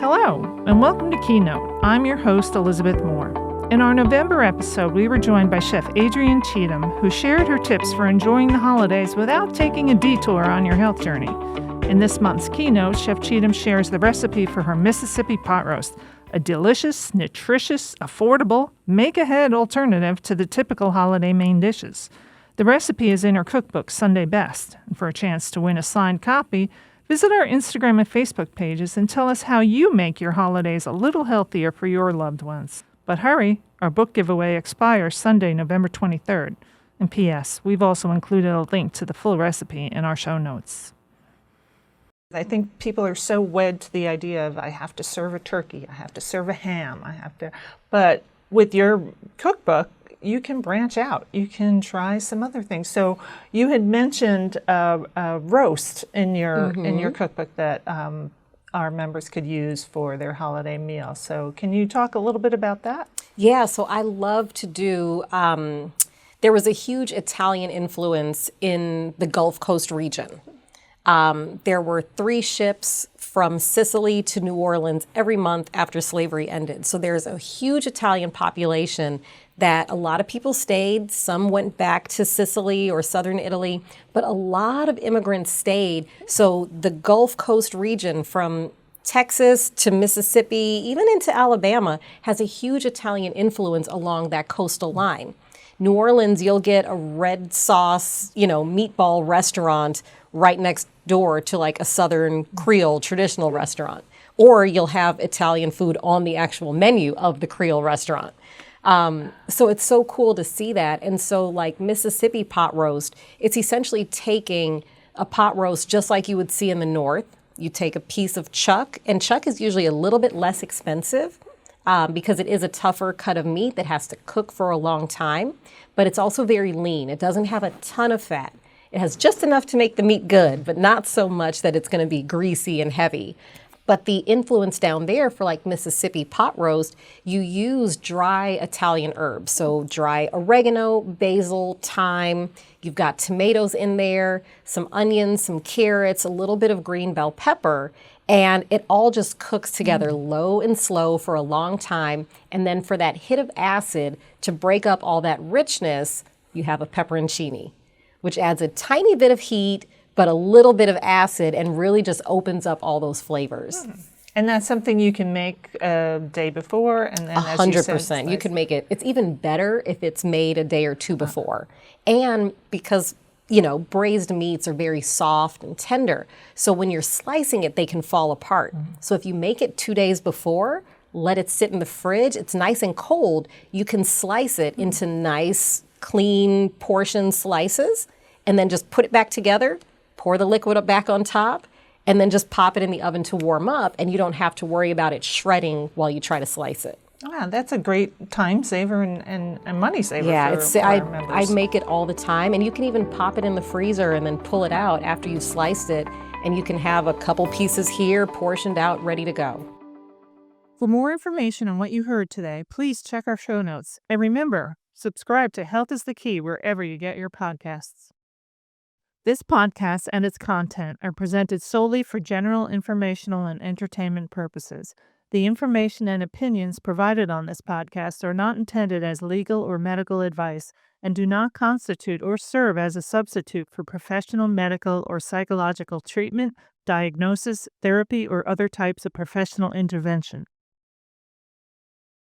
Hello, and welcome to Keynote. I'm your host, Elizabeth Moore. In our November episode, we were joined by Chef Adrienne Cheatham, who shared her tips for enjoying the holidays without taking a detour on your health journey. In this month's Keynote, Chef Cheatham shares the recipe for her Mississippi pot roast, a delicious, nutritious, affordable, make-ahead alternative to the typical holiday main dishes. The recipe is in her cookbook, Sunday Best. And for a chance to win a signed copy, visit our Instagram and Facebook pages and tell us how you make your holidays a little healthier for your loved ones. But hurry, our book giveaway expires Sunday, November 23rd. And P.S., we've also included a link to the full recipe in our show notes. I think people are so wed to the idea of I have to serve a turkey, I have to serve a ham, but with your cookbook, you can branch out. You can try some other things. So you had mentioned a roast in your cookbook that our members could use for their holiday meal. So can you talk a little bit about that? Yeah, so I love to do, there was a huge Italian influence in the Gulf Coast region. There were 3 ships from Sicily to New Orleans every month after slavery ended. So there's a huge Italian population that a lot of people stayed. Some went back to Sicily or southern Italy, but a lot of immigrants stayed. So the Gulf Coast region from Texas to Mississippi, even into Alabama, has a huge Italian influence along that coastal line. New Orleans, you'll get a red sauce, meatball restaurant right next door to like a Southern Creole traditional restaurant. Or you'll have Italian food on the actual menu of the Creole restaurant. So it's so cool to see that. And so like Mississippi pot roast, it's essentially taking a pot roast just like you would see in the North. You take a piece of chuck, and chuck is usually a little bit less expensive because it is a tougher cut of meat that has to cook for a long time, but it's also very lean. It doesn't have a ton of fat. It has just enough to make the meat good, but not so much that it's going to be greasy and heavy. But the influence down there for like Mississippi pot roast, you use dry Italian herbs. So dry oregano, basil, thyme. You've got tomatoes in there, some onions, some carrots, a little bit of green bell pepper. And it all just cooks together low and slow for a long time. And then for that hit of acid to break up all that richness, you have a pepperoncini, which adds a tiny bit of heat, but a little bit of acid, and really just opens up all those flavors. And that's something you can make a day before, and then 100%. You can make it. It's even better if it's made a day or two before. And because, braised meats are very soft and tender, so when you're slicing it, they can fall apart. So if you make it 2 days before, let it sit in the fridge, it's nice and cold, you can slice it into nice, clean portion slices, and then just put it back together, pour the liquid up back on top, and then just pop it in the oven to warm up, and you don't have to worry about it shredding while you try to slice it. Wow, that's a great time saver and money saver for our members. I make it all the time, and you can even pop it in the freezer and then pull it out after you've sliced it, and you can have a couple pieces here portioned out, ready to go. For more information on what you heard today, please check our show notes. And remember, subscribe to Health is the Key wherever you get your podcasts. This podcast and its content are presented solely for general informational and entertainment purposes. The information and opinions provided on this podcast are not intended as legal or medical advice and do not constitute or serve as a substitute for professional medical or psychological treatment, diagnosis, therapy, or other types of professional intervention.